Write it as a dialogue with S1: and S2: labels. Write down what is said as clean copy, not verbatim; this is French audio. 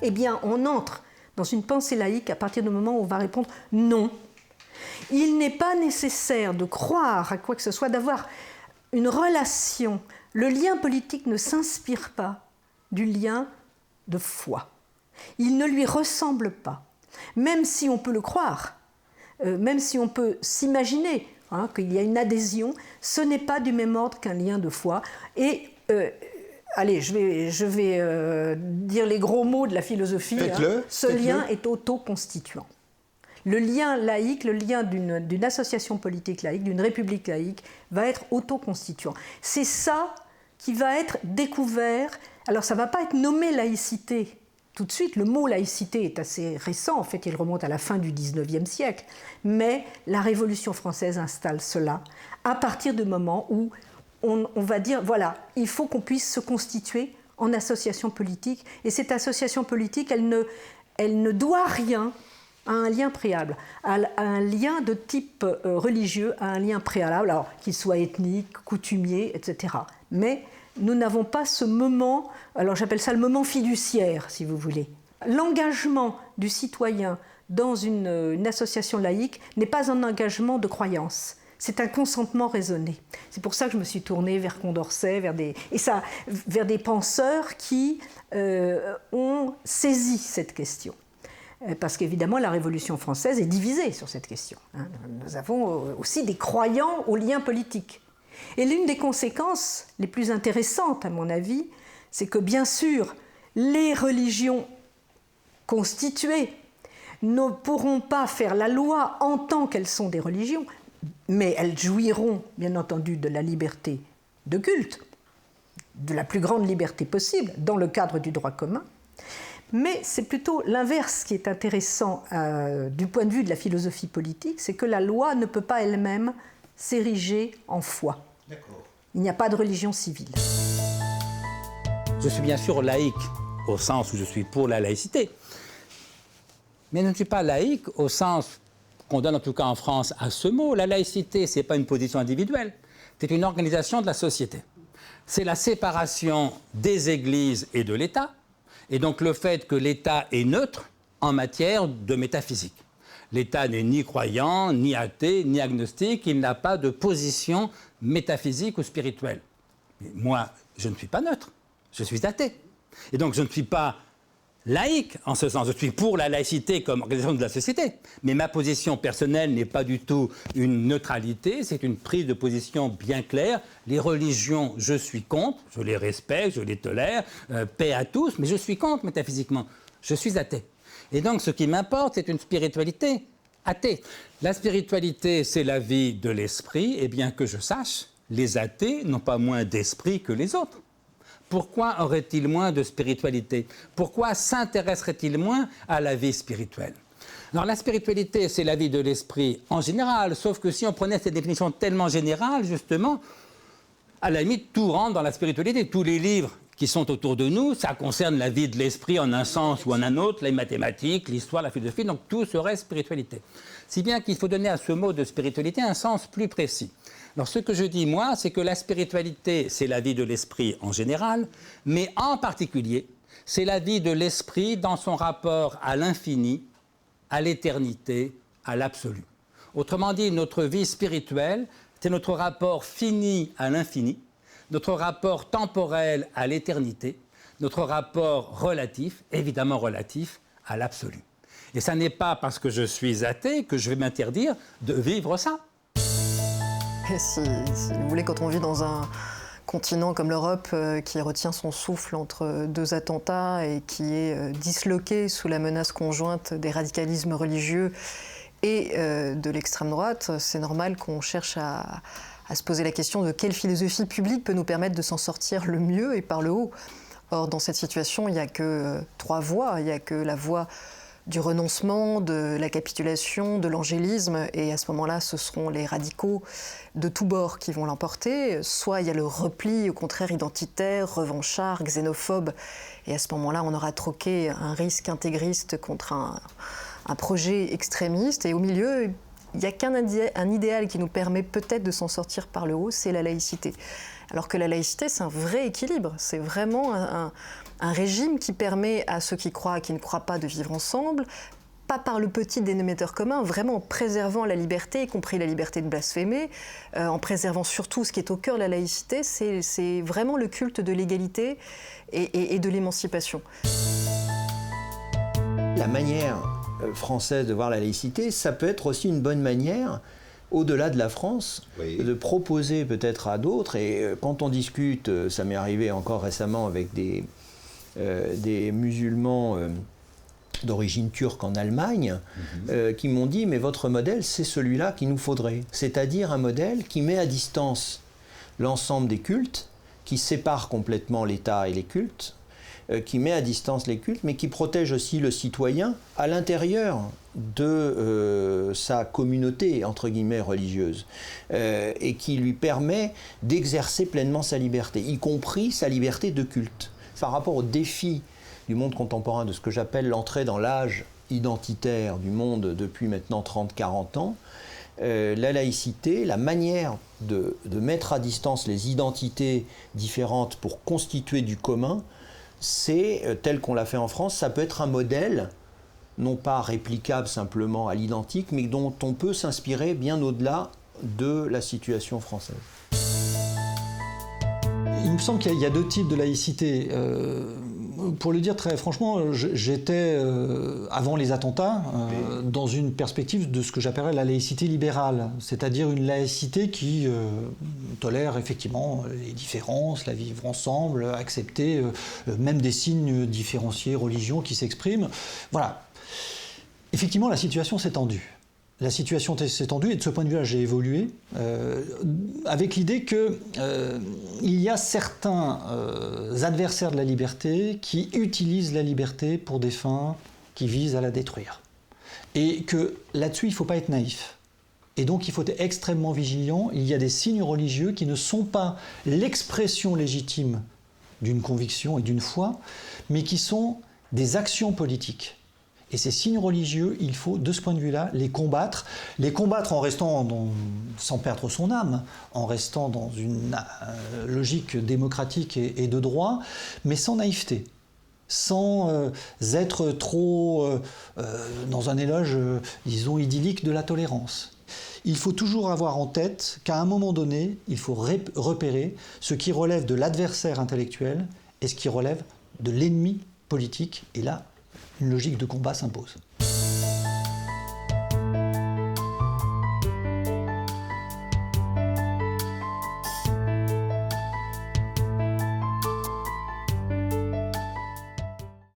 S1: Eh bien, on entre dans une pensée laïque à partir du moment où on va répondre non. Il n'est pas nécessaire de croire à quoi que ce soit, d'avoir une relation. Le lien politique ne s'inspire pas du lien de foi. Il ne lui ressemble pas. Même si on peut le croire, même si on peut s'imaginer qu'il y a une adhésion, ce n'est pas du même ordre qu'un lien de foi. Et allez, je vais dire les gros mots de la philosophie. Ce lien est autoconstituant. Le lien laïque, le lien d'une association politique laïque, d'une république laïque, va être autoconstituant. C'est ça qui va être découvert. Alors ça ne va pas être nommé laïcité tout de suite. Le mot laïcité est assez récent, en fait il remonte à la fin du XIXe siècle. Mais la Révolution française installe cela à partir du moment où on va dire, voilà, il faut qu'on puisse se constituer en association politique. Et cette association politique, elle ne doit rien à un lien préalable, à un lien de type religieux, à un lien préalable, alors qu'il soit ethnique, coutumier, etc. Mais nous n'avons pas ce moment, alors j'appelle ça le moment fiduciaire, si vous voulez. L'engagement du citoyen dans une association laïque n'est pas un engagement de croyance. C'est un consentement raisonné. C'est pour ça que je me suis tournée vers Condorcet, vers des penseurs qui ont saisi cette question. Parce qu'évidemment, la Révolution française est divisée sur cette question. Nous avons aussi des croyants aux liens politiques. Et l'une des conséquences les plus intéressantes, à mon avis, c'est que, bien sûr, les religions constituées ne pourront pas faire la loi en tant qu'elles sont des religions, mais elles jouiront, bien entendu, de la liberté de culte, de la plus grande liberté possible, dans le cadre du droit commun. Mais c'est plutôt l'inverse qui est intéressant du point de vue de la philosophie politique, c'est que la loi ne peut pas elle-même s'ériger en foi. D'accord. Il n'y a pas de religion civile.
S2: Je suis bien sûr laïque, au sens où je suis pour la laïcité. Mais je ne suis pas laïque au sens qu'on donne en tout cas en France à ce mot. La laïcité, ce n'est pas une position individuelle, c'est une organisation de la société. C'est la séparation des églises et de l'État, et donc le fait que l'État est neutre en matière de métaphysique. L'État n'est ni croyant, ni athée, ni agnostique, il n'a pas de position métaphysique ou spirituelle. Mais moi, je ne suis pas neutre, je suis athée. Et donc je ne suis pas laïque en ce sens, je suis pour la laïcité comme organisation de la société. Mais ma position personnelle n'est pas du tout une neutralité, c'est une prise de position bien claire. Les religions, je suis contre, je les respecte, je les tolère, paix à tous, mais je suis contre métaphysiquement, je suis athée. Et donc ce qui m'importe, c'est une spiritualité athée. La spiritualité, c'est la vie de l'esprit, et bien que je sache, les athées n'ont pas moins d'esprit que les autres. Pourquoi auraient-ils moins de spiritualité? Pourquoi s'intéresseraient-ils moins à la vie spirituelle? Alors la spiritualité, c'est la vie de l'esprit en général, sauf que si on prenait cette définition tellement générale, justement, à la limite, tout rentre dans la spiritualité. Tous les livres qui sont autour de nous, ça concerne la vie de l'esprit en un sens ou en un autre, les mathématiques, l'histoire, la philosophie, donc tout serait spiritualité. Si bien qu'il faut donner à ce mot de spiritualité un sens plus précis. Alors ce que je dis, moi, c'est que la spiritualité, c'est la vie de l'esprit en général, mais en particulier, c'est la vie de l'esprit dans son rapport à l'infini, à l'éternité, à l'absolu. Autrement dit, notre vie spirituelle, c'est notre rapport fini à l'infini, notre rapport temporel à l'éternité, notre rapport relatif, évidemment relatif, à l'absolu. Et ça n'est pas parce que je suis athée que je vais m'interdire de vivre ça.
S3: Et si vous voulez, quand on vit dans un continent comme l'Europe qui retient son souffle entre deux attentats et qui est disloqué sous la menace conjointe des radicalismes religieux et de l'extrême droite, c'est normal qu'on cherche à se poser la question de quelle philosophie publique peut nous permettre de s'en sortir le mieux et par le haut. Or, dans cette situation, il n'y a que trois voies. Il n'y a que la voie du renoncement, de la capitulation, de l'angélisme, et à ce moment-là, ce seront les radicaux de tous bords qui vont l'emporter. Soit il y a le repli, au contraire, identitaire, revanchard, xénophobe, et à ce moment-là, on aura troqué un risque intégriste contre un projet extrémiste, et au milieu, il n'y a un idéal qui nous permet peut-être de s'en sortir par le haut, c'est la laïcité. Alors que la laïcité, c'est un vrai équilibre. C'est vraiment un régime qui permet à ceux qui croient et qui ne croient pas de vivre ensemble, pas par le petit dénominateur commun, vraiment en préservant la liberté, y compris la liberté de blasphémer, en préservant surtout ce qui est au cœur de la laïcité, c'est vraiment le culte de l'égalité et de l'émancipation.
S4: La manière française de voir la laïcité, ça peut être aussi une bonne manière, au-delà de la France, de proposer peut-être à d'autres, et quand on discute, ça m'est arrivé encore récemment avec des musulmans d'origine turque en Allemagne, qui m'ont dit « mais votre modèle, c'est celui-là qu'il nous faudrait ». C'est-à-dire un modèle qui met à distance l'ensemble des cultes, qui sépare complètement l'État et les cultes, qui met à distance les cultes, mais qui protège aussi le citoyen à l'intérieur de sa communauté, entre guillemets, religieuse, et qui lui permet d'exercer pleinement sa liberté, y compris sa liberté de culte. Par rapport au défi du monde contemporain, de ce que j'appelle l'entrée dans l'âge identitaire du monde depuis maintenant 30-40 ans, la laïcité, la manière de mettre à distance les identités différentes pour constituer du commun, c'est, tel qu'on l'a fait en France, ça peut être un modèle, non pas réplicable simplement à l'identique, mais dont on peut s'inspirer bien au-delà de la situation française.
S5: Il me semble qu'il y a deux types de laïcité. Pour le dire très franchement, j'étais, avant les attentats, dans une perspective de ce que j'appellerais la laïcité libérale, c'est-à-dire une laïcité qui tolère effectivement les différences, la vivre ensemble, accepter même des signes différenciés, religions qui s'expriment. Voilà. Effectivement, la situation s'est tendue. La situation s'est tendue et de ce point de vue-là, j'ai évolué avec l'idée qu'il y a certains adversaires de la liberté qui utilisent la liberté pour des fins qui visent à la détruire. Et que là-dessus, il ne faut pas être naïf. Et donc, il faut être extrêmement vigilant. Il y a des signes religieux qui ne sont pas l'expression légitime d'une conviction et d'une foi, mais qui sont des actions politiques. Et ces signes religieux, il faut, de ce point de vue-là, les combattre en restant, sans perdre son âme, en restant dans une logique démocratique et de droit, mais sans naïveté, sans être trop dans un éloge, disons, idyllique de la tolérance. Il faut toujours avoir en tête qu'à un moment donné, il faut repérer ce qui relève de l'adversaire intellectuel et ce qui relève de l'ennemi politique, et là, une logique de combat s'impose.